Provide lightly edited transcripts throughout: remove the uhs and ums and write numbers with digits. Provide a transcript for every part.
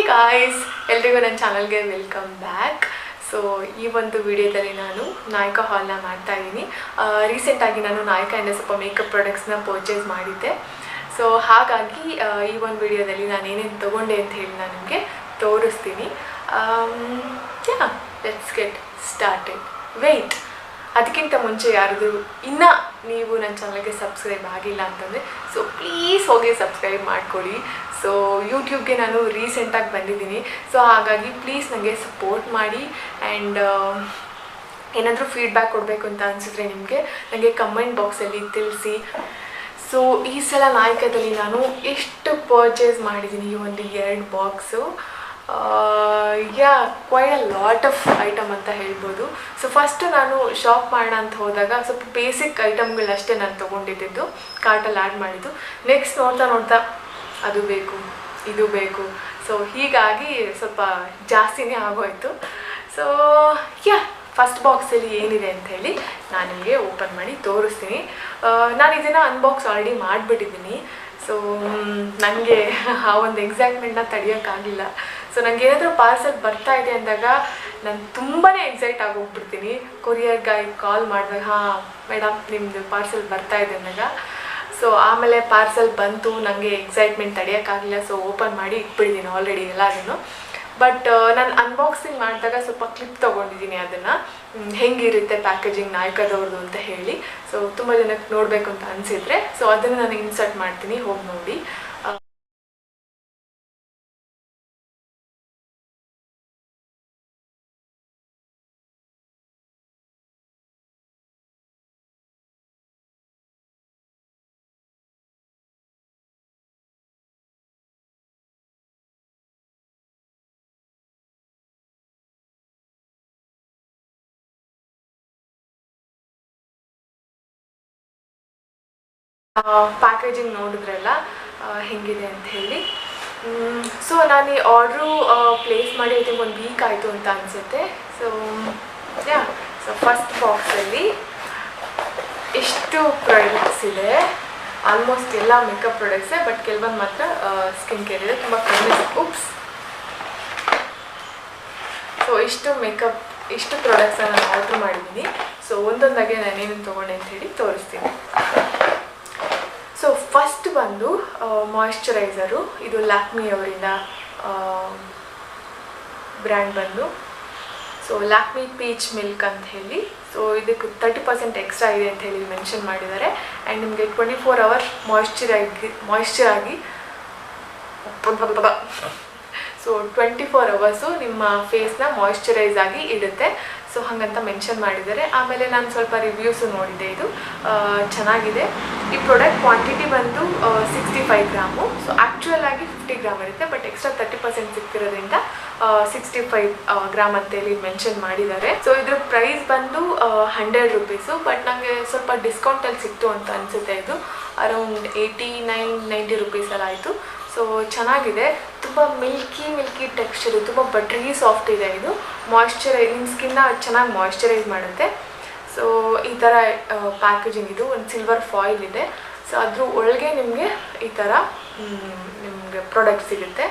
Guys, ಎಲ್ರಿಗೂ ನನ್ನ ಚಾನಲ್ಗೆ ವೆಲ್ಕಮ್ ಬ್ಯಾಕ್. ಸೊ ಈ ಒಂದು ವಿಡಿಯೋದಲ್ಲಿ ನಾನು ನಾಯಕ ಹಾಲ್ನ ಮಾಡ್ತಾ ಇದ್ದೀನಿ. ರೀಸೆಂಟಾಗಿ ನಾನು ನಾಯಕದಿಂದ ಸ್ವಲ್ಪ ಮೇಕಪ್ ಪ್ರಾಡಕ್ಟ್ಸ್ನ ಪರ್ಚೇಸ್ ಮಾಡಿದ್ದೆ. ಸೊ ಹಾಗಾಗಿ ಈ ಒಂದು ವಿಡಿಯೋದಲ್ಲಿ ನಾನು ಏನೇನು ತೊಗೊಂಡೆ ಅಂತ ಹೇಳಿ ನಾನು ನಿಮಗೆ ತೋರಿಸ್ತೀನಿ. Let's get started. ವೆಯ್ಟ್, ಅದಕ್ಕಿಂತ ಮುಂಚೆ ಯಾರಾದರೂ ಇನ್ನೂ ನೀವು ನನ್ನ ಚಾನಲ್ಗೆ ಸಬ್ಸ್ಕ್ರೈಬ್ ಆಗಿಲ್ಲ ಅಂತಂದರೆ ಸೊ ಪ್ಲೀಸ್ ಹೋಗಿ ಸಬ್ಸ್ಕ್ರೈಬ್ ಮಾಡ್ಕೊಳ್ಳಿ. ಸೊ ಯೂಟ್ಯೂಬ್ಗೆ ನಾನು ರೀಸೆಂಟಾಗಿ ಬಂದಿದ್ದೀನಿ. ಸೊ ಹಾಗಾಗಿ ಪ್ಲೀಸ್ ನನಗೆ ಸಪೋರ್ಟ್ ಮಾಡಿ. ಆ್ಯಂಡ್ ಏನಾದರೂ ಫೀಡ್ಬ್ಯಾಕ್ ಕೊಡಬೇಕು ಅಂತ ಅನಿಸಿದ್ರೆ ನಿಮಗೆ ನನಗೆ ಕಮೆಂಟ್ ಬಾಕ್ಸಲ್ಲಿ ತಿಳಿಸಿ. ಸೊ ಈ ಸಲ ನಾಯಕದಲ್ಲಿ ನಾನು ಎಷ್ಟು ಪರ್ಚೇಸ್ ಮಾಡಿದ್ದೀನಿ, ಈ ಒಂದು 2 box. Quite a lot of item ಅಂತ ಹೇಳ್ಬೋದು. ಸೊ ಫಸ್ಟು ನಾನು ಶಾಪ್ ಮಾಡೋಣ ಅಂತ ಹೋದಾಗ ಸ್ವಲ್ಪ ಬೇಸಿಕ್ ಐಟಮ್ಗಳಷ್ಟೇ ನಾನು ತೊಗೊಂಡಿದ್ದು, ಕಾರ್ಟಲ್ಲಿ ಆ್ಯಡ್ ಮಾಡಿದ್ದು. ನೆಕ್ಸ್ಟ್ ನೋಡ್ತಾ ಅದು ಬೇಕು, ಇದು ಬೇಕು. ಸೊ ಹೀಗಾಗಿ ಸ್ವಲ್ಪ ಜಾಸ್ತಿನೇ ಆಗೋಯಿತು. ಸೊ ಫಸ್ಟ್ ಬಾಕ್ಸಲ್ಲಿ ಏನಿದೆ ಅಂತ ಹೇಳಿ ನಾನು ನಿಮಗೆ ಓಪನ್ ಮಾಡಿ ತೋರಿಸ್ತೀನಿ. ನಾನು ಇದನ್ನು ಅನ್ಬಾಕ್ಸ್ ಆಲ್ರೆಡಿ ಮಾಡಿಬಿಟ್ಟಿದ್ದೀನಿ. ಸೊ ನನಗೆ ಆ ಒಂದು ಎಕ್ಸೈಟ್ಮೆಂಟ್ನ ತಡೆಯೋಕ್ಕಾಗಲಿಲ್ಲ. ಸೊ ನನಗೆ ಏನಾದರೂ ಪಾರ್ಸಲ್ ಬರ್ತಾ ಇದೆ ಅಂದಾಗ ನಾನು ತುಂಬಾ ಎಕ್ಸೈಟ್ ಆಗೋಗ್ಬಿಡ್ತೀನಿ. ಕೊರಿಯರ್ ಗಾಯ್ಗೆ ಕಾಲ್ ಮಾಡಿದಾಗ, ಹಾಂ ಮೇಡಮ್ ನಿಮ್ಮದು ಪಾರ್ಸಲ್ ಬರ್ತಾ ಇದೆ ಅಂದಾಗ. ಸೊ ಆಮೇಲೆ ಪಾರ್ಸಲ್ ಬಂತು, ನನಗೆ ಎಕ್ಸೈಟ್ಮೆಂಟ್ ತಡೆಯೋಕ್ಕಾಗಲಿಲ್ಲ. ಸೊ ಓಪನ್ ಮಾಡಿ ಇಟ್ಬಿಟ್ಟಿದ್ದೀನಿ ಆಲ್ರೆಡಿ ಎಲ್ಲದನ್ನು. ಬಟ್ ನಾನು ಅನ್ಬಾಕ್ಸಿಂಗ್ ಮಾಡಿದಾಗ ಸ್ವಲ್ಪ ಕ್ಲಿಪ್ ತೊಗೊಂಡಿದ್ದೀನಿ, ಅದನ್ನು ಹೆಂಗಿರುತ್ತೆ ಪ್ಯಾಕೇಜಿಂಗ್ ನಾಯಕದವ್ರದ್ದು ಅಂತ ಹೇಳಿ. ಸೊ ತುಂಬ ಜನಕ್ಕೆ ನೋಡಬೇಕು ಅಂತ ಅನಿಸಿದ್ರೆ ಸೊ ಅದನ್ನು ನಾನು ಇನ್ಸರ್ಟ್ ಮಾಡ್ತೀನಿ, ಹೋಗಿ ನೋಡಿ. ಪ್ಯಾಕೇಜಿಂಗ್ ನೋಡಿದ್ರಲ್ಲ ಹೆಂಗಿದೆ ಅಂತ ಹೇಳಿ. ಸೊ ನಾನು ಈ ಆರ್ಡ್ರು ಪ್ಲೇಸ್ ಮಾಡಿ ಐ ಥಿಂಕ್ 1 ವೀಕ್ ಆಯಿತು ಅಂತ ಅನಿಸುತ್ತೆ. ಸೊ ಫಸ್ಟ್ ಬಾಕ್ಸಲ್ಲಿ ಎಷ್ಟು ಪ್ರಾಡಕ್ಟ್ಸ್ ಇದೆ. ಆಲ್ಮೋಸ್ಟ್ ಎಲ್ಲ ಮೇಕಪ್ ಪ್ರಾಡಕ್ಟ್ಸೇ, ಬಟ್ ಕೆಲವೊಂದು ಮಾತ್ರ ಸ್ಕಿನ್ ಕೇರ್ ಇದೆ, ತುಂಬ ಕಡಿಮೆ. ಸೊ ಇಷ್ಟು ಪ್ರಾಡಕ್ಟ್ಸನ್ನ ನಾನು ಆರ್ಡ್ರ್ ಮಾಡಿದ್ದೀನಿ. ಸೊ ಒಂದೊಂದಾಗೆ ನಾನೇನು ತೊಗೊಂಡೆ ಅಂತ ಹೇಳಿ ತೋರಿಸ್ತೀನಿ. ಸೊ ಫಸ್ಟ್ ಬಂದು ಮಾಯಿಶ್ಚರೈಸರು. ಇದು ಲ್ಯಾಕ್ಮಿ ಅವರಿಂದ ಬ್ರ್ಯಾಂಡ್ ಬಂದು. ಸೊ ಲ್ಯಾಕ್ಮಿ ಪೀಚ್ ಮಿಲ್ಕ್ ಅಂತ ಹೇಳಿ. ಸೊ ಇದಕ್ಕೆ 30% ಎಕ್ಸ್ಟ್ರಾ ಇದೆ ಅಂತ ಹೇಳಿ ಮೆನ್ಷನ್ ಮಾಡಿದ್ದಾರೆ. ಆ್ಯಂಡ್ ನಿಮಗೆ 24 hour ಮಾಯಿಶ್ಚರ್ ಆಗಿ ಸೊ 24 hours ನಿಮ್ಮ ಫೇಸ್ನ ಮಾಯಿಶ್ಚರೈಸ್ ಆಗಿ ಇಡುತ್ತೆ. ಸೊ ಹಾಗಂತ ಮೆನ್ಷನ್ ಮಾಡಿದ್ದಾರೆ. ಆಮೇಲೆ ನಾನು ಸ್ವಲ್ಪ ರಿವ್ಯೂಸು ನೋಡಿದ್ದೆ, ಇದು ಚೆನ್ನಾಗಿದೆ. ಈ ಪ್ರಾಡಕ್ಟ್ ಕ್ವಾಂಟಿಟಿ ಬಂದು 65 ಗ್ರಾಮು. ಸೊ ಆ್ಯಕ್ಚುಯಲ್ ಆಗಿ 50 ಗ್ರಾಮ್ ಇರುತ್ತೆ, ಬಟ್ ಎಕ್ಸ್ಟ್ರಾ 30% ಸಿಗ್ತಿರೋದ್ರಿಂದ 65 ಗ್ರಾಮ್ ಅಂತೇಳಿ ಮೆನ್ಷನ್ ಮಾಡಿದ್ದಾರೆ. ಸೊ ಇದ್ರ ಪ್ರೈಸ್ ಬಂದು 100 ರುಪೀಸು, ಬಟ್ ನನಗೆ ಸ್ವಲ್ಪ ಡಿಸ್ಕೌಂಟಲ್ಲಿ ಸಿಕ್ತು ಅಂತ ಅನಿಸುತ್ತೆ. ಇದು ಅರೌಂಡ್ 89-90 ರುಪೀಸ್ ಎಲ್ಲ ಆಯಿತು. ಸೊ ಚೆನ್ನಾಗಿದೆ, ತುಂಬ ಮಿಲ್ಕಿ ಟೆಕ್ಸ್ಚರು, ತುಂಬ ಬಟ್ರಿ ಸಾಫ್ಟ್ ಇದೆ. ಇದು ನಿಮ್ಮ ಸ್ಕಿನ್ನ ಚೆನ್ನಾಗಿ ಮಾಯಿಶ್ಚರೈಸ್ ಮಾಡುತ್ತೆ. ಸೊ ಈ ಥರ ಪ್ಯಾಕೇಜಿಂಗ್. ಇದು ಒಂದು ಸಿಲ್ವರ್ ಫಾಯಿಲ್ ಇದೆ. ಸೊ ಅದ್ರ ಒಳಗೆ ನಿಮಗೆ ಈ ಥರ ನಿಮಗೆ ಪ್ರಾಡಕ್ಟ್ ಸಿಗುತ್ತೆ.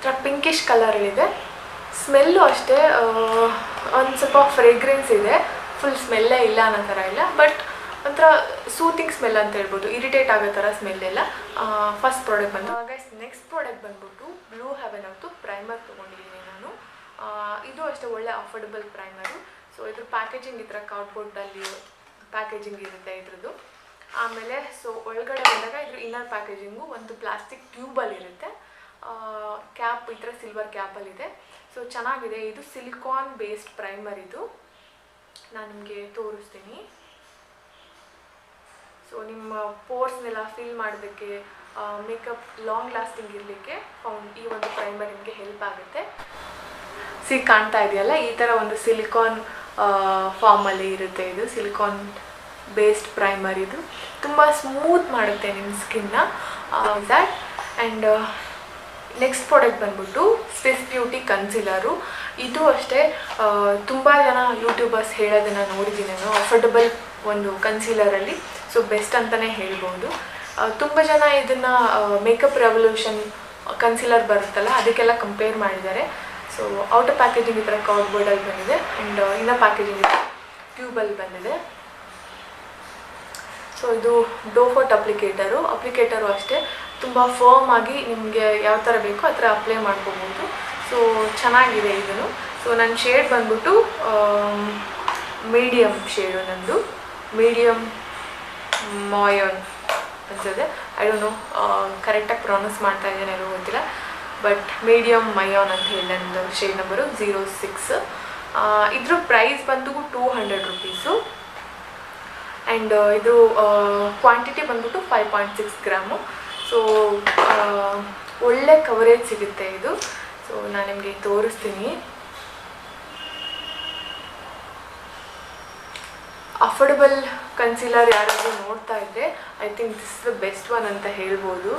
ಥರ ಪಿಂಕಿಶ್ ಕಲರಲ್ಲಿದೆ. ಸ್ಮೆಲ್ಲು ಅಷ್ಟೇ ಒಂದು ಸ್ವಲ್ಪ ಫ್ರೇಗ್ರೆನ್ಸ್ ಇದೆ, ಫುಲ್ ಸ್ಮೆಲ್ಲೇ ಇಲ್ಲ ಅನ್ನೋ ಥರ ಇಲ್ಲ, ಬಟ್ ಒಂಥರ ಸೂತಿಂಗ್ ಸ್ಮೆಲ್ ಅಂತ ಹೇಳ್ಬೋದು, ಇರಿಟೇಟ್ ಆಗೋ ಥರ ಸ್ಮೆಲ್ ಇಲ್ಲ. ಫಸ್ಟ್ ಪ್ರಾಡಕ್ಟ್ ಬಂದು ಗೈಸ್. ನೆಕ್ಸ್ಟ್ ಪ್ರಾಡಕ್ಟ್ ಬಂದ್ಬಿಟ್ಟು ಬ್ಲೂ ಹೆವೆನ್ ಅವ್ರದ್ದು ಪ್ರೈಮರ್ ತೊಗೊಂಡಿದ್ದೀನಿ ನಾನು. ಇದು ಅಷ್ಟೇ ಒಳ್ಳೆ ಅಫೋರ್ಡಬಲ್ ಪ್ರೈಮರು. ಸೊ ಇದ್ರ ಪ್ಯಾಕೇಜಿಂಗ್ ಈ ಥರ ಕಾರ್ಡ್ಬೋರ್ಡಲ್ಲಿ ಪ್ಯಾಕೇಜಿಂಗ್ ಇರುತ್ತೆ ಇದ್ರದ್ದು. ಆಮೇಲೆ ಸೊ ಒಳಗಡೆ ಬಂದಾಗ ಇದ್ರ ಇನ್ನರ್ ಪ್ಯಾಕೇಜಿಂಗು ಒಂದು ಪ್ಲಾಸ್ಟಿಕ್ ಟ್ಯೂಬಲ್ಲಿ ಇರುತ್ತೆ. ಕ್ಯಾಪ್ ಈ ಥರ ಸಿಲ್ವರ್ ಕ್ಯಾಪಲ್ಲಿದೆ. ಸೊ ಚೆನ್ನಾಗಿದೆ. ಇದು ಸಿಲಿಕಾನ್ ಬೇಸ್ಡ್ ಪ್ರೈಮರ್. ಇದು ನಾನು ನಿಮಗೆ ತೋರಿಸ್ತೀನಿ. ಸೊ ನಿಮ್ಮ ಪೋರ್ಸ್ನೆಲ್ಲ ಫಿಲ್ ಮಾಡೋದಕ್ಕೆ, ಮೇಕಪ್ ಲಾಂಗ್ ಲಾಸ್ಟಿಂಗ್ ಇರಲಿಕ್ಕೆ ಈ ಒಂದು ಪ್ರೈಮರ್ ನಿಮಗೆ ಹೆಲ್ಪ್ ಆಗುತ್ತೆ. ಕಾಣ್ತಾ ಇದೆಯಲ್ಲ, ಈ ಥರ ಒಂದು ಸಿಲಿಕಾನ್ ಫಾರ್ಮಲ್ಲಿ ಇರುತ್ತೆ. ಇದು ಸಿಲಿಕಾನ್ ಬೇಸ್ಡ್ ಪ್ರೈಮರ್. ಇದು ತುಂಬ ಸ್ಮೂತ್ ಮಾಡುತ್ತೆ ನಿಮ್ಮ ಸ್ಕಿನ್ನ. ದ್ಯಾಟ್ ಆ್ಯಂಡ್ ನೆಕ್ಸ್ಟ್ ಪ್ರಾಡಕ್ಟ್ ಬಂದ್ಬಿಟ್ಟು ಸ್ವಿಸ್ ಬ್ಯೂಟಿ ಕನ್ಸಿಲರು. ಇದು ಅಷ್ಟೇ ತುಂಬ ಜನ ಯೂಟ್ಯೂಬರ್ಸ್ ಹೇಳೋದನ್ನು ನೋಡಿದ್ದೀನಿ ನಾನು. ಅಫೋರ್ಡಬಲ್ ಒಂದು ಕನ್ಸೀಲರಲ್ಲಿ ಸೊ ಬೆಸ್ಟ್ ಅಂತಲೇ ಹೇಳ್ಬೋದು. ತುಂಬ ಜನ ಇದನ್ನು ಮೇಕಪ್ ರೆವಲ್ಯೂಷನ್ ಕನ್ಸಿಲರ್ ಬರುತ್ತಲ್ಲ ಅದಕ್ಕೆಲ್ಲ ಕಂಪೇರ್ ಮಾಡಿದ್ದಾರೆ. ಸೊ ಔಟರ್ ಪ್ಯಾಕೇಜಿಂಗ್ ಈ ಥರ ಕಾರ್ಡ್ಬೋರ್ಡಲ್ಲಿ ಬಂದಿದೆ ಆ್ಯಂಡ್ ಇನ್ನರ್ ಪ್ಯಾಕೇಜಿಂಗ್ ಟ್ಯೂಬಲ್ಲಿ ಬಂದಿದೆ. ಸೊ ಇದು ಡೋಫೋಟ್ ಅಪ್ಲಿಕೇಟರು ಅಷ್ಟೇ ತುಂಬ ಫರ್ಮ್ ಆಗಿ ನಿಮಗೆ ಯಾವ ಥರ ಬೇಕೋ ಆ ಥರ ಅಪ್ಲೈ ಮಾಡ್ಕೋಬೋದು. ಸೊ ಚೆನ್ನಾಗಿದೆ ಇದನ್ನು. ಸೊ ನನ್ನ ಶೇಡ್ ಬಂದ್ಬಿಟ್ಟು ಮೀಡಿಯಮ್ ಶೇಡು, ನಂದು ಮೀಡಿಯಮ್ ಮಾಯೋನ್ ಅನ್ಸಿದೆ. ಐ ಡೋಂಟ್ ನೋ ಕರೆಕ್ಟಾಗಿ ಪ್ರೊನೌನ್ಸ್ ಮಾಡ್ತಾ ಇದ್ದೇನೆ ಏನೋ ಗೊತ್ತಿಲ್ಲ, ಬಟ್ ಮೀಡಿಯಮ್ ಮಯೋನ್ ಅಂತ ಹೇಳಿ ನಂದು ಶೇಡ್ ನಂಬರು 06. ಇದ್ರ ಪ್ರೈಸ್ ಬಂದು 200 ರೂಪೀಸು ಆ್ಯಂಡ್ ಇದು ಕ್ವಾಂಟಿಟಿ ಬಂದ್ಬಿಟ್ಟು 5.6 ಗ್ರಾಮು. ಸೊ ಒಳ್ಳೆ ಕವರೇಜ್ ಸಿಗುತ್ತೆ ಇದು. ಸೊ ನಾನು ನಿಮಗೆ ತೋರಿಸ್ತೀನಿ. ಅಫೋರ್ಡಬಲ್ ಕನ್ಸೀಲರ್ ಯಾರಾದರೂ ನೋಡ್ತಾ ಇದ್ದರೆ I think this is the best one ಅಂತ ಹೇಳ್ಬೋದು.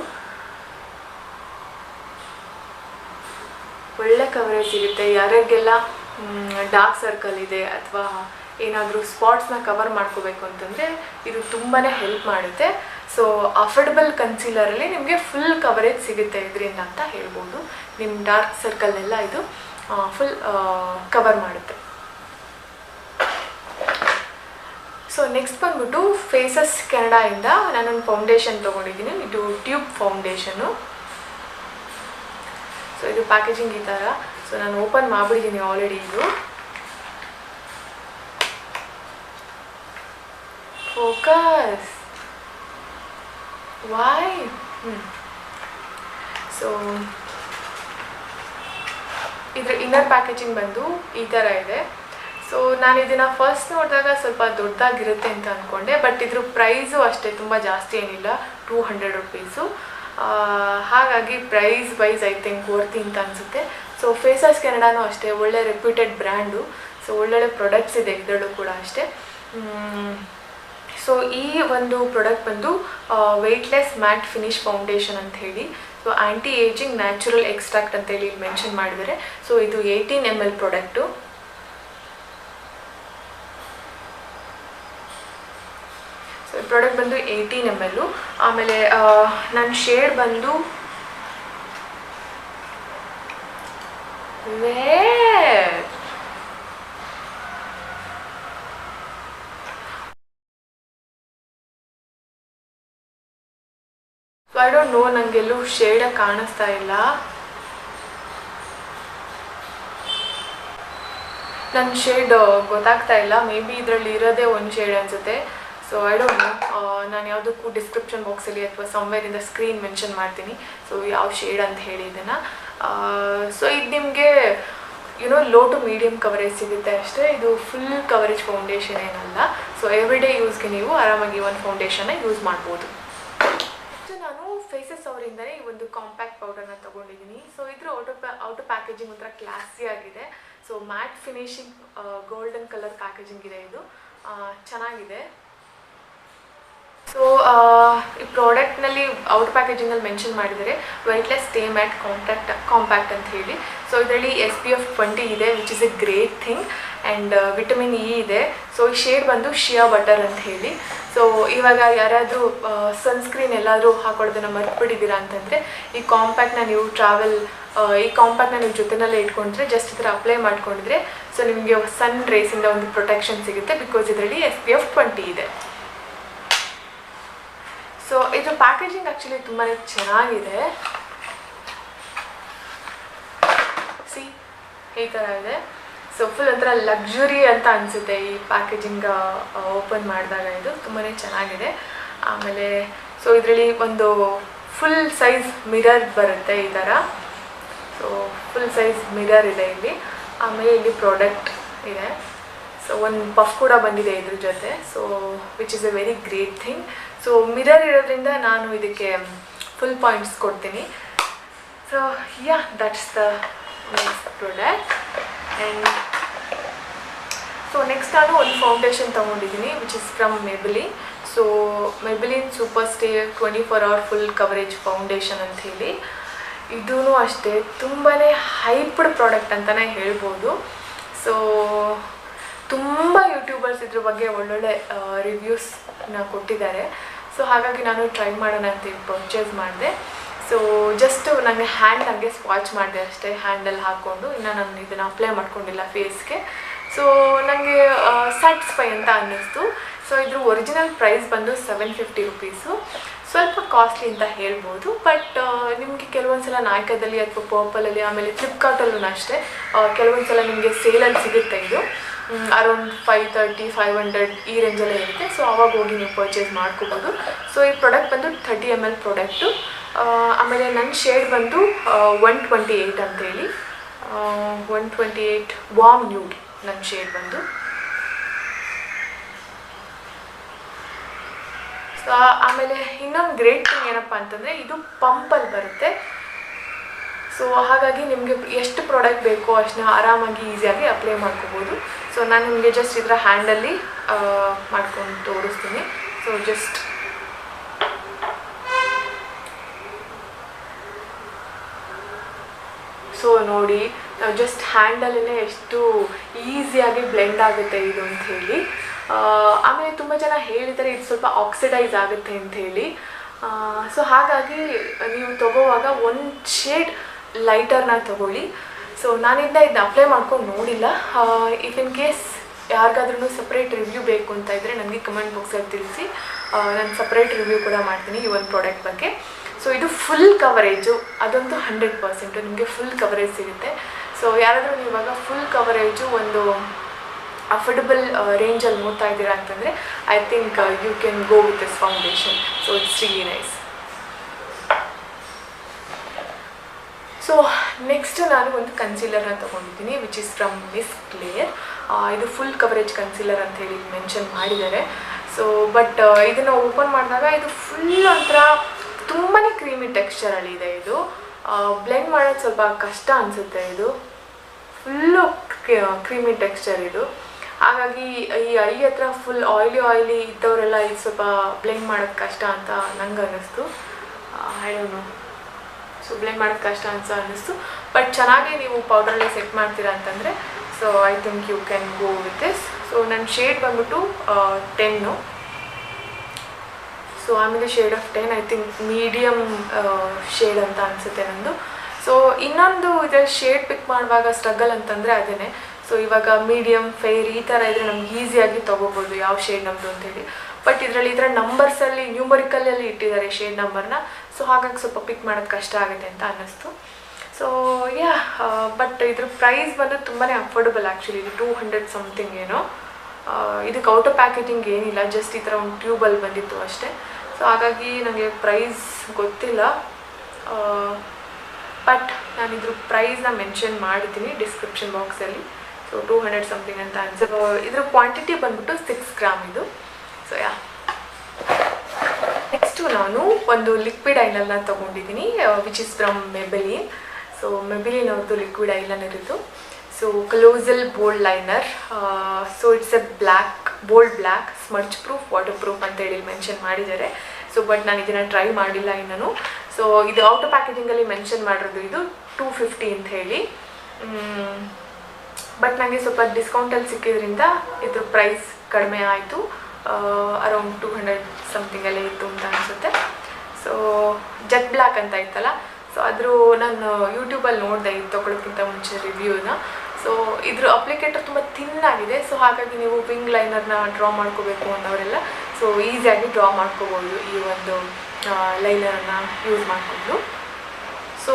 ಒಳ್ಳೆ ಕವರೇಜ್ ಸಿಗುತ್ತೆ. ಯಾರಿಗೆಲ್ಲ ಡಾರ್ಕ್ ಸರ್ಕಲ್ ಇದೆ ಅಥವಾ ಏನಾದರೂ ಸ್ಪಾಟ್ಸ್ನ ಕವರ್ ಮಾಡ್ಕೋಬೇಕು ಅಂತಂದರೆ ಇದು ತುಂಬಾ ಹೆಲ್ಪ್ ಮಾಡುತ್ತೆ. ಸೊ ಅಫೋರ್ಡಬಲ್ ಕನ್ಸೀಲರಲ್ಲಿ ನಿಮಗೆ ಫುಲ್ ಕವರೇಜ್ ಸಿಗುತ್ತೆ ಇದರಿಂದ ಅಂತ ಹೇಳ್ಬೋದು. ನಿಮ್ಮ ಡಾರ್ಕ್ ಸರ್ಕಲ್ನೆಲ್ಲ ಇದು ಫುಲ್ ಕವರ್ ಮಾಡುತ್ತೆ. ಸೊ ನೆಕ್ಸ್ಟ್ ಬಂದ್ಬಿಟ್ಟು ಫೇಸಸ್ ಕೆನಡಾಯಿಂದ ನಾನೊಂದು ಫೌಂಡೇಶನ್ ತೊಗೊಂಡಿದ್ದೀನಿ. ಇದು ಟ್ಯೂಬ್ ಫೌಂಡೇಶನು. ಸೊ ಇದು ಪ್ಯಾಕೇಜಿಂಗ್ ಈ ಥರ. ಸೊ ನಾನು ಓಪನ್ ಮಾಡಿಬಿಟ್ಟಿದ್ದೀನಿ ಆಲ್ರೆಡಿ. ಇದು ಫೋಕಸ್ ವೈ. ಸೊ ಇದ್ರ ಇನ್ನರ್ ಪ್ಯಾಕೇಜಿಂಗ್ ಬಂದು ಈ ಥರ ಇದೆ. ಸೊ ನಾನು ಇದನ್ನು ಫಸ್ಟ್ ನೋಡಿದಾಗ ಸ್ವಲ್ಪ ದೊಡ್ಡದಾಗಿರುತ್ತೆ ಅಂತ ಅಂದ್ಕೊಂಡೆ, ಬಟ್ ಇದ್ರ ಪ್ರೈಸು ಅಷ್ಟೇ ತುಂಬ ಜಾಸ್ತಿ ಏನಿಲ್ಲ, 200 ರೂಪೀಸು. ಹಾಗಾಗಿ ಪ್ರೈಸ್ ವೈಸ್ ಐ ಥಿಂಕ್ ವರ್ತಿ ಅಂತ ಅನಿಸುತ್ತೆ. ಸೊ ಫೇಸಸ್ ಕೆನಡಾನು ಅಷ್ಟೇ ಒಳ್ಳೆ ರೆಪ್ಯೂಟೆಡ್ ಬ್ರ್ಯಾಂಡು. ಸೊ ಒಳ್ಳೊಳ್ಳೆ ಪ್ರಾಡಕ್ಟ್ಸ್ ಇದೆ ಇದರಲ್ಲೂ ಕೂಡ ಅಷ್ಟೇ. ಸೊ ಈ ಒಂದು ಪ್ರಾಡಕ್ಟ್ ಬಂದು ವೆಯ್ಟ್ಲೆಸ್ ಮ್ಯಾಟ್ ಫಿನಿಶ್ ಫೌಂಡೇಶನ್ ಅಂತ ಹೇಳಿ. ಸೊ ಆ್ಯಂಟಿ ಏಜಿಂಗ್ ನ್ಯಾಚುರಲ್ ಎಕ್ಸ್ಟ್ರಾಕ್ಟ್ ಅಂತೇಳಿ ಮೆನ್ಷನ್ ಮಾಡಿದ್ದಾರೆ. ಸೊ ಇದು 18 ml ಪ್ರಾಡಕ್ಟು. ಸೊ ಈ ಪ್ರಾಡಕ್ಟ್ ಬಂದು 18 ml. ಆಮೇಲೆ ನನ್ನ ಶೇಡ್ ಬಂದು ಐ ಡೋಂಟ್ ನೋ, ನನಗೆಲ್ಲೂ ಶೇಡಾಗಿ ಕಾಣಿಸ್ತಾ ಇಲ್ಲ. ನನ್ನ ಶೇಡ್ ಗೊತ್ತಾಗ್ತಾ ಇಲ್ಲ. ಮೇ ಬಿ ಇದರಲ್ಲಿ ಇರೋದೇ ಒಂದು ಶೇಡ್ ಅನಿಸುತ್ತೆ. So I don't know. ನಾನು ಯಾವುದಕ್ಕೂ ಡಿಸ್ಕ್ರಿಪ್ಷನ್ ಬಾಕ್ಸಲ್ಲಿ ಅಥವಾ ಸಮ್ವೇರಿಂದ ಸ್ಕ್ರೀನ್ ಮೆನ್ಷನ್ ಮಾಡ್ತೀನಿ. ಸೊ ಯಾವ ಶೇಡ್ ಅಂತ ಹೇಳಿ ಇದನ್ನು. ಸೊ ಇದು ನಿಮಗೆ ಲೋ ಟು ಮೀಡಿಯಮ್ ಕವರೇಜ್ ಸಿಗುತ್ತೆ ಅಷ್ಟೇ. ಇದು ಫುಲ್ ಕವರೇಜ್ ಫೌಂಡೇಶನ್ ಏನಲ್ಲ. ಸೊ ಎವ್ರಿ ಡೇ ಯೂಸ್ಗೆ ನೀವು ಆರಾಮಾಗಿ ಒಂದು ಫೌಂಡೇಶನ್ನ ಯೂಸ್ ಮಾಡ್ಬೋದು. ನಾನು ಫೇಸಸ್ ಅವರಿಂದನೇ ಈ ಒಂದು ಕಾಂಪ್ಯಾಕ್ಟ್ ಪೌಡರ್ನ ತೊಗೊಂಡಿದ್ದೀನಿ. ಸೊ ಇದ್ರ ಔಟರ್ ಪ್ಯಾಕೇಜಿಂಗ್ ಒಂಥರ ಕ್ಲಾಸಿ ಆಗಿದೆ. So mat finishing golden colour packaging ಇದೆ. ಇದು ಚೆನ್ನಾಗಿದೆ. ಸೊ ಈ ಪ್ರಾಡಕ್ಟ್ನಲ್ಲಿ ಔಟರ್ ಪ್ಯಾಕೇಜಿಂಗಲ್ಲಿ ಮೆನ್ಷನ್ ಮಾಡಿದರೆ ವೆಯ್ಟ್ಲೆಸ್ ಸ್ಟೇ ಮ್ಯಾಟ್ ಕಾಂಪ್ಯಾಕ್ಟ್ ಅಂತ ಹೇಳಿ. ಸೊ ಇದರಲ್ಲಿ SPF 20 ಇದೆ, which is A great thing. And vitamin E ಇದೆ. ಸೊ ಈ ಶೇಡ್ ಬಂದು ಶಿಯಾ ಬಟರ್ ಅಂತ ಹೇಳಿ. ಸೊ ಇವಾಗ ಯಾರಾದರೂ ಸನ್ಸ್ಕ್ರೀನ್ ಎಲ್ಲಾದರೂ ಹಾಕೊಳ್ಳೋದನ್ನು ಮರ್ತ್ಬಿಟ್ಟಿದ್ದೀರಾ ಅಂತಂದರೆ ಈ ಕಾಂಪ್ಯಾಕ್ಟ್ನ ನೀವು ನೀವು ಜೊತೆನಲ್ಲೇ ಇಟ್ಕೊಂಡ್ರೆ ಜಸ್ಟ್ ಈ ಥರ ಅಪ್ಲೈ ಮಾಡ್ಕೊಂಡಿದ್ರೆ ಸೊ ನಿಮಗೆ ಸನ್ ರೇಸಿಂದ ಒಂದು ಪ್ರೊಟೆಕ್ಷನ್ ಸಿಗುತ್ತೆ. ಬಿಕಾಸ್ ಇದರಲ್ಲಿ SPF 20 ಇದೆ. ಸೊ ಇದ್ರ ಪ್ಯಾಕೇಜಿಂಗ್ ಆ್ಯಕ್ಚುಲಿ ತುಂಬಾ ಚೆನ್ನಾಗಿದೆ. ಸಿ ಈ ಥರ ಇದೆ. ಸೊ ಫುಲ್ ಒಂಥರ ಲಕ್ಸುರಿ ಅಂತ ಅನಿಸುತ್ತೆ ಈ ಪ್ಯಾಕೇಜಿಂಗ್ ಓಪನ್ ಮಾಡಿದಾಗ. ಇದು ತುಂಬಾ ಚೆನ್ನಾಗಿದೆ. ಆಮೇಲೆ ಸೊ ಇದರಲ್ಲಿ ಒಂದು ಫುಲ್ ಸೈಜ್ ಮಿರರ್ ಬರುತ್ತೆ ಈ ಥರ. ಸೊ ಫುಲ್ ಸೈಜ್ ಮಿರರ್ ಇದೆ ಇಲ್ಲಿ. ಆಮೇಲೆ ಇಲ್ಲಿ ಪ್ರಾಡಕ್ಟ್ ಇದೆ. ಸೊ ಒಂದು ಪಫ್ ಕೂಡ ಬಂದಿದೆ ಇದ್ರ ಜೊತೆ. So which is A very great thing. So mirror ಇರೋದ್ರಿಂದ ನಾನು ಇದಕ್ಕೆ ಫುಲ್ ಪಾಯಿಂಟ್ಸ್ ಕೊಡ್ತೀನಿ. So yeah that's the next product. And so next ನಾನು ಒಂದು ಫೌಂಡೇಶನ್ ತೊಗೊಂಡಿದ್ದೀನಿ which is from Maybelline. So Maybelline super stay 24 hour full coverage foundation ಅಂತ ಹೇಳಿ. ಇದೂ ಅಷ್ಟೇ ತುಂಬಾ ಹೈಪ್ಡ್ ಪ್ರಾಡಕ್ಟ್ ಅಂತಲೇ ಹೇಳ್ಬೋದು. ಸೊ ತುಂಬ ಯೂಟ್ಯೂಬರ್ಸ್ ಇದ್ರ ಬಗ್ಗೆ ಒಳ್ಳೊಳ್ಳೆ ರಿವ್ಯೂಸ್ನ ಕೊಟ್ಟಿದ್ದಾರೆ. ಸೊ ಹಾಗಾಗಿ ನಾನು ಟ್ರೈ ಮಾಡೋಣ ಅಂತ ಪರ್ಚೇಸ್ ಮಾಡಿದೆ. ಸೊ ಜಸ್ಟ್ ನನಗೆ ಹ್ಯಾಂಡ್ ಸ್ವಾಚ್ ಮಾಡಿದೆ ಅಷ್ಟೇ, ಹ್ಯಾಂಡಲ್ಲಿ ಹಾಕ್ಕೊಂಡು. ಇನ್ನು ನಾನು ಇದನ್ನು ಅಪ್ಲೈ ಮಾಡ್ಕೊಂಡಿಲ್ಲ ಫೇಸ್ಗೆ. ಸೊ ನನಗೆ ಸ್ಯಾಟಿಸ್ಫೈ ಅಂತ ಅನ್ನಿಸ್ತು. ಸೊ ಇದ್ರ ಒರಿಜಿನಲ್ ಪ್ರೈಸ್ ಬಂದು 750 ರುಪೀಸು. ಸ್ವಲ್ಪ ಕಾಸ್ಟ್ಲಿ ಅಂತ ಹೇಳ್ಬೋದು, ಬಟ್ ನಿಮಗೆ ಕೆಲವೊಂದು ಸಲ ನಾಯ್ಕದಲ್ಲಿ ಅಥವಾ ಪರ್ಪಲಲ್ಲಿ ಆಮೇಲೆ ಫ್ಲಿಪ್ಕಾರ್ಟಲ್ಲೂ ಅಷ್ಟೇ ಕೆಲವೊಂದು ಸಲ ನಿಮಗೆ ಸೇಲಲ್ಲಿ ಸಿಗುತ್ತೆ. ಇದು ಅರೌಂಡ್ 530, 500 ಈ ರೇಂಜಲ್ಲೇ ಇರುತ್ತೆ. ಸೊ ಆವಾಗ ಹೋಗಿ ನೀವು ಪರ್ಚೇಸ್ ಮಾಡ್ಕೋಬೋದು. ಸೊ ಈ ಪ್ರಾಡಕ್ಟ್ ಬಂದು 30 ml ಪ್ರಾಡಕ್ಟು. ಆಮೇಲೆ ನನ್ನ ಶೇಡ್ ಬಂದು 128 ಅಂತೇಳಿ, 128 ವಾರ್ಮ್ ನ್ಯೂಡ್ ನನ್ನ ಶೇಡ್ ಬಂದು. ಸೊ ಆಮೇಲೆ ಇನ್ನೊಂದು ಗ್ರೇಟ್ ಥಿಂಗ್ ಏನಪ್ಪ ಅಂತಂದರೆ ಇದು ಪಂಪಲ್ಲಿ ಬರುತ್ತೆ. ಸೊ ಹಾಗಾಗಿ ನಿಮಗೆ ಎಷ್ಟು ಪ್ರಾಡಕ್ಟ್ ಬೇಕೋ ಅಷ್ಟನ್ನ ಆರಾಮಾಗಿ ಈಸಿಯಾಗಿ ಅಪ್ಲೈ ಮಾಡ್ಕೋಬೋದು. ಸೊ ನಾನು ನಿಮಗೆ ಜಸ್ಟ್ ಇದರ ಹ್ಯಾಂಡಲ್ಲಿ ಮಾಡ್ಕೊಂಡು ತೋರಿಸ್ತೀನಿ. ಸೊ ಜಸ್ಟ್ ಸೊ ನೋಡಿ, ನಾವು ಜಸ್ಟ್ ಹ್ಯಾಂಡಲ್ಲೇ ಎಷ್ಟು ಈಸಿಯಾಗಿ ಬ್ಲೆಂಡ್ ಆಗುತ್ತೆ ಇದು ಅಂತ ಹೇಳಿ. ಆಮೇಲೆ ತುಂಬ ಜನ ಹೇಳಿದ್ದಾರೆ ಇದು ಸ್ವಲ್ಪ ಆಕ್ಸಿಡೈಸ್ ಆಗುತ್ತೆ ಅಂಥೇಳಿ. ಸೊ ಹಾಗಾಗಿ ನೀವು ತೊಗೋವಾಗ ಒಂದು ಶೇಡ್ ಲೈಟರ್ನ ತೊಗೊಳ್ಳಿ. ಸೊ ನಾನಿಂದ ಇದನ್ನ ಅಪ್ಲೈ ಮಾಡ್ಕೊಂಡು ನೋಡಿಲ್ಲ. ಇಫ್ ಇನ್ ಕೇಸ್ ಯಾರಿಗಾದ್ರೂ ಸಪ್ರೇಟ್ ರಿವ್ಯೂ ಬೇಕು ಅಂತ ಇದ್ದರೆ ನನಗೆ ಕಮೆಂಟ್ ಬಾಕ್ಸಲ್ಲಿ ತಿಳಿಸಿ, ನಾನು ಸಪ್ರೇಟ್ ರಿವ್ಯೂ ಕೂಡ ಮಾಡ್ತೀನಿ ಈ ಒಂದು ಪ್ರಾಡಕ್ಟ್ ಬಗ್ಗೆ. ಸೊ ಇದು ಫುಲ್ ಕವರೇಜು, ಅದಂತೂ 100% ನಿಮಗೆ ಫುಲ್ ಕವರೇಜ್ ಸಿಗುತ್ತೆ. ಸೊ ಯಾರಾದರೂ ಇವಾಗ ಫುಲ್ ಕವರೇಜು ಒಂದು ಅಫೋರ್ಡಬಲ್ ರೇಂಜಲ್ಲಿ ನೋಡ್ತಾ ಇದ್ದೀರಾ ಅಂತಂದರೆ I think you can go with this foundation. So it's really nice. So next ನಾನು ಒಂದು ಕನ್ಸೀಲರ್ನ ತೊಗೊಂಡಿದ್ದೀನಿ, which is from Miss Claire. ಇದು ಫುಲ್ ಕವರೇಜ್ ಕನ್ಸೀಲರ್ ಅಂತ ಹೇಳಿ ಮೆನ್ಷನ್ ಮಾಡಿದ್ದಾರೆ. ಸೊ ಬಟ್ ಇದನ್ನು ಓಪನ್ ಮಾಡಿದಾಗ ಇದು ಫುಲ್ ಒಂಥರ ತುಂಬಾ ಕ್ರೀಮಿ ಟೆಕ್ಸ್ಚರಲ್ಲಿದೆ. ಇದು ಬ್ಲೆಂಡ್ ಮಾಡೋದು ಸ್ವಲ್ಪ ಕಷ್ಟ ಅನಿಸುತ್ತೆ. ಇದು ಫುಲ್ಲು ಕ್ರೀಮಿ ಟೆಕ್ಸ್ಚರ್ ಇದು. ಹಾಗಾಗಿ ಈ ಐ ಹತ್ರ ಫುಲ್ ಆಯಿಲಿ ಇದ್ದವರೆಲ್ಲ ಇದು ಸ್ವಲ್ಪ ಬ್ಲೆಂಡ್ ಮಾಡೋದು ಕಷ್ಟ ಅಂತ ನಂಗೆ ಅನ್ನಿಸ್ತು. I don't know. So blend ಮಾಡೋದು ಕಷ್ಟ ಅಂತ ಅನ್ನಿಸ್ತು. ಬಟ್ ಚೆನ್ನಾಗಿ ನೀವು ಪೌಡ್ರಲ್ಲೇ ಸೆಟ್ ಮಾಡ್ತೀರಾ ಅಂತಂದರೆ so I think you can go with this. So ನನ್ನ ಶೇಡ್ ಬಂದ್ಬಿಟ್ಟು 10. ಸೊ ಆಮೇಲೆ shade of 10 I think medium shade ಅಂತ ಅನಿಸುತ್ತೆ ನಂದು. ಸೊ ಇನ್ನೊಂದು ಇದರಲ್ಲಿ ಶೇಡ್ ಪಿಕ್ ಮಾಡುವಾಗ ಸ್ಟ್ರಗಲ್ ಅಂತಂದರೆ ಅದೇ. ಸೊ ಇವಾಗ ಮೀಡಿಯಮ್, ಫೇರ್ ಈ ಥರ ಇದ್ದರೆ ನಮ್ಗೆ ಈಸಿಯಾಗಿ ತೊಗೋಬೋದು ಯಾವ ಶೇಡ್ ನಮ್ಮದು ಅಂತೇಳಿ. ಬಟ್ ಇದರಲ್ಲಿ ಇದರ ನಂಬರ್ಸಲ್ಲಿ ನ್ಯೂಮರಿಕಲಲ್ಲಿ ಇಟ್ಟಿದ್ದಾರೆ ಶೇಡ್ ನಂಬರ್ನ. ಸೊ ಹಾಗಾಗಿ ಸ್ವಲ್ಪ ಪಿಕ್ ಮಾಡೋದು ಕಷ್ಟ ಆಗುತ್ತೆ ಅಂತ ಅನ್ನಿಸ್ತು. ಸೊ ಯಾ, ಬಟ್ ಇದ್ರ ಪ್ರೈಸ್ ಬಂದು ತುಂಬಾ ಅಫೋರ್ಡಬಲ್ ಆ್ಯಕ್ಚುಲಿ. ಇದು 200 ಸಮಥಿಂಗ್ ಏನೋ. ಇದಕ್ಕೆ ಔಟ್ ಆಫ್ ಪ್ಯಾಕೇಜಿಂಗ್ ಏನಿಲ್ಲ, ಜಸ್ಟ್ ಈ ಥರ ಒಂದು ಟ್ಯೂಬಲ್ಲಿ ಬಂದಿತ್ತು ಅಷ್ಟೇ. ಸೊ ಹಾಗಾಗಿ ನನಗೆ ಪ್ರೈಸ್ ಗೊತ್ತಿಲ್ಲ, ಬಟ್ ನಾನು ಇದ್ರ ಪ್ರೈಸ್ನ ಮೆನ್ಷನ್ ಮಾಡಿದ್ದೀನಿ ಡಿಸ್ಕ್ರಿಪ್ಷನ್ ಬಾಕ್ಸಲ್ಲಿ. ಸೊ 200 ಸಮಥಿಂಗ್ ಅಂತ ಅನ್ಸುತ್ತೆ. ಇದ್ರ ಕ್ವಾಂಟಿಟಿ ಬಂದ್ಬಿಟ್ಟು 6 ಗ್ರಾಮ್ ಇದು. ಸೊ ಯಾ, ನೆಕ್ಸ್ಟು ನಾನು ಒಂದು ಲಿಕ್ವಿಡ್ ಐಲೈನರ್ನ ತೊಗೊಂಡಿದ್ದೀನಿ, which is from Maybelline. So Maybelline ಅವ್ರದ್ದು ಲಿಕ್ವಿಡ್ ಐಲೈನರ್ ಇದು. So colossal bold liner. So it's a bold black, smudge proof, water proof ಅಂತೇಳಿ ಮೆನ್ಷನ್ ಮಾಡಿದ್ದಾರೆ. ಸೊ ಬಟ್ ನಾನು ಇದನ್ನು ಟ್ರೈ ಮಾಡಿಲ್ಲ ಇನ್ನೂ. ಸೊ ಇದು ಔಟ್ ಆಫ್ ಪ್ಯಾಕೇಜಿಂಗಲ್ಲಿ ಮೆನ್ಷನ್ ಮಾಡಿರೋದು ಇದು 250 ಅಂತ ಹೇಳಿ. ಬಟ್ ನನಗೆ ಸ್ವಲ್ಪ ಡಿಸ್ಕೌಂಟಲ್ಲಿ ಸಿಕ್ಕಿದ್ರಿಂದ ಇದ್ರ ಪ್ರೈಸ್ ಕಡಿಮೆ ಆಯಿತು. ಅರೌಂಡ್ 200 ಸಮಥಿಂಗಲ್ಲೇ ಇತ್ತು ಅಂತ ಅನಿಸುತ್ತೆ. ಸೊ ಜೆಟ್ ಬ್ಲ್ಯಾಕ್ ಅಂತ ಇತ್ತಲ್ಲ, ಸೊ ಅದ್ರ ನಾನು ಯೂಟ್ಯೂಬಲ್ಲಿ ನೋಡಿದೆ ಇದು ತೊಗೊಳೋಕ್ಕಿಂತ ಮುಂಚೆ ರಿವ್ಯೂನ. ಸೊ ಇದ್ರ ಅಪ್ಲಿಕೇಟರ್ ತುಂಬ ಥಿನ್ನಾಗಿದೆ. ಸೊ ಹಾಗಾಗಿ ನೀವು ವಿಂಗ್ ಲೈನರ್ನ ಡ್ರಾ ಮಾಡ್ಕೋಬೇಕು ಅನ್ನೋರೆಲ್ಲ ಸೊ ಈಸಿಯಾಗಿ ಡ್ರಾ ಮಾಡ್ಕೋಬೋದು ಈ ಒಂದು ಲೈನರನ್ನು ಯೂಸ್ ಮಾಡಿಕೊಂಡು. ಸೊ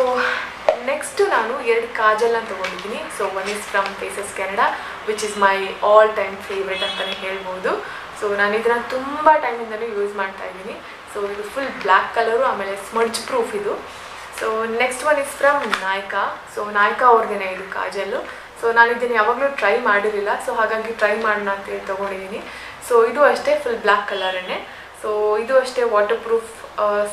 ನೆಕ್ಸ್ಟು ನಾನು 2 ಕಾಜಲ್ನ ತೊಗೊಂಡಿದ್ದೀನಿ. So one is from Faces Canada, which is my all time favourite ಅಂತಲೇ ಹೇಳ್ಬೋದು. ಸೊ ನಾನು ಇದನ್ನು ತುಂಬ ಟೈಮಿಂದಲೂ ಯೂಸ್ ಮಾಡ್ತಾ ಇದ್ದೀನಿ. ಸೊ ಇದು ಫುಲ್ ಬ್ಲ್ಯಾಕ್ ಕಲರು, ಆಮೇಲೆ ಸ್ಮಡ್ಜ್ ಪ್ರೂಫ್ ಇದು. So next one is from Nykaa. So Nykaa ಅವ್ರದ್ದೇನೆ ಇದು ಕಾಜಲ್ಲು. ಸೊ ನಾನು ಇದನ್ನು ಯಾವಾಗಲೂ ಟ್ರೈ ಮಾಡಿರಲಿಲ್ಲ, ಸೊ ಹಾಗಾಗಿ ಟ್ರೈ ಮಾಡೋಣ ಅಂತೇಳಿ ತೊಗೊಂಡಿದ್ದೀನಿ. ಸೊ ಇದು ಅಷ್ಟೇ ಫುಲ್ ಬ್ಲ್ಯಾಕ್ ಕಲರನ್ನೇ. ಸೊ ಇದು ಅಷ್ಟೇ waterproof,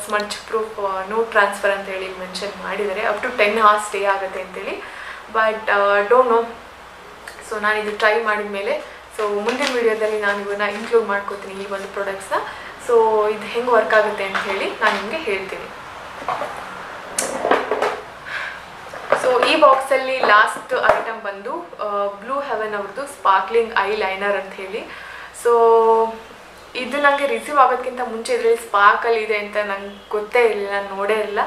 smudge proof, no transfer ಅಂತೇಳಿ ಮೆನ್ಷನ್ ಮಾಡಿದ್ದಾರೆ. ಅಪ್ ಟು 10 hours ಸ್ಟೇ ಆಗುತ್ತೆ ಅಂತೇಳಿ. But don't know. ಸೊ ನಾನು ಇದು ಟ್ರೈ ಮಾಡಿದ ಮೇಲೆ ಸೊ ಮುಂದಿನ ವೀಡಿಯೋದಲ್ಲಿ ನಾನು ಇವನ್ನ ಇನ್ಕ್ಲೂಡ್ ಮಾಡ್ಕೋತೀನಿ ಈ ಒಂದು ಪ್ರಾಡಕ್ಟ್ಸ್ನ. ಸೊ ಇದು ಹೆಂಗೆ ವರ್ಕ್ ಆಗುತ್ತೆ ಅಂತ ಹೇಳಿ ನಾನು ನಿಮಗೆ ಹೇಳ್ತೀನಿ. ಸೊ ಈ ಬಾಕ್ಸಲ್ಲಿ ಲಾಸ್ಟ್ ಐಟಮ್ ಬಂದು ಬ್ಲೂ ಹೆವೆನ್ ಅವ್ರದ್ದು ಸ್ಪಾರ್ಕ್ಲಿಂಗ್ ಐ ಲೈನರ್ ಅಂತ ಹೇಳಿ. ಸೊ ಇದು ನನಗೆ ರಿಸೀವ್ ಆಗೋದಕ್ಕಿಂತ ಮುಂಚೆ ಇದರಲ್ಲಿ ಸ್ಪಾರ್ಕಲ್ ಇದೆ ಅಂತ ನಂಗೆ ಗೊತ್ತೇ ಇರಲಿಲ್ಲ, ನಾನು ನೋಡೇ ಇರಲಿಲ್ಲ.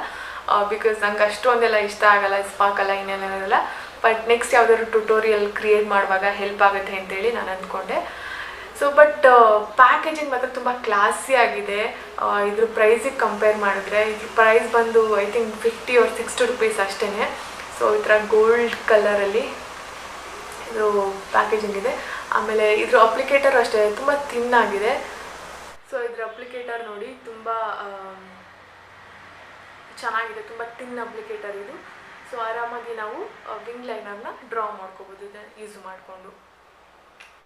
ಬಿಕಾಸ್ ನಂಗೆ ಅಷ್ಟೊಂದೆಲ್ಲ ಇಷ್ಟ ಆಗಲ್ಲ ಸ್ಪಾರ್ಕಲ್ಲ ಇನ್ನೇನೆಲ್ಲ. ಬಟ್ ನೆಕ್ಸ್ಟ್ ಯಾವುದಾದ್ರು ಟ್ಯುಟೋರಿಯಲ್ ಕ್ರಿಯೇಟ್ ಮಾಡುವಾಗ ಹೆಲ್ಪ್ ಆಗುತ್ತೆ ಅಂತೇಳಿ ನಾನು ಅಂದ್ಕೊಂಡೆ. ಸೊ ಬಟ್ ಪ್ಯಾಕೇಜಿಂಗ್ ಮಾತ್ರ ತುಂಬ ಕ್ಲಾಸಿ ಆಗಿದೆ. ಇದ್ರ ಪ್ರೈಸಿಗೆ ಕಂಪೇರ್ ಮಾಡಿದ್ರೆ ಇದ್ರ ಪ್ರೈಸ್ ಬಂದು ಐ ಥಿಂಕ್ 50 or 60 rupees ಅಷ್ಟೇ. ಸೊ ಈ ಥರ ಗೋಲ್ಡ್ ಕಲರಲ್ಲಿ ಇದು ಪ್ಯಾಕೇಜಿಂಗ್ ಇದೆ. ಆಮೇಲೆ ಇದ್ರ ಅಪ್ಲಿಕೇಟರ್ ಅಷ್ಟೇ ತುಂಬ ತಿನ್ನಾಗಿದೆ. ಸೊ ಇದ್ರ ಅಪ್ಲಿಕೇಟರ್ ನೋಡಿ ತುಂಬ ಚೆನ್ನಾಗಿದೆ, ತುಂಬ ತಿನ್ ಅಪ್ಲಿಕೇಟರ್ ಇದು. ಸೊ ಆರಾಮಾಗಿ ನಾವು ವಿಂಗ್ ಲೈನರ್ನ ಡ್ರಾ ಮಾಡ್ಕೋಬೋದು ಇದನ್ನು ಯೂಸ್ ಮಾಡಿಕೊಂಡು.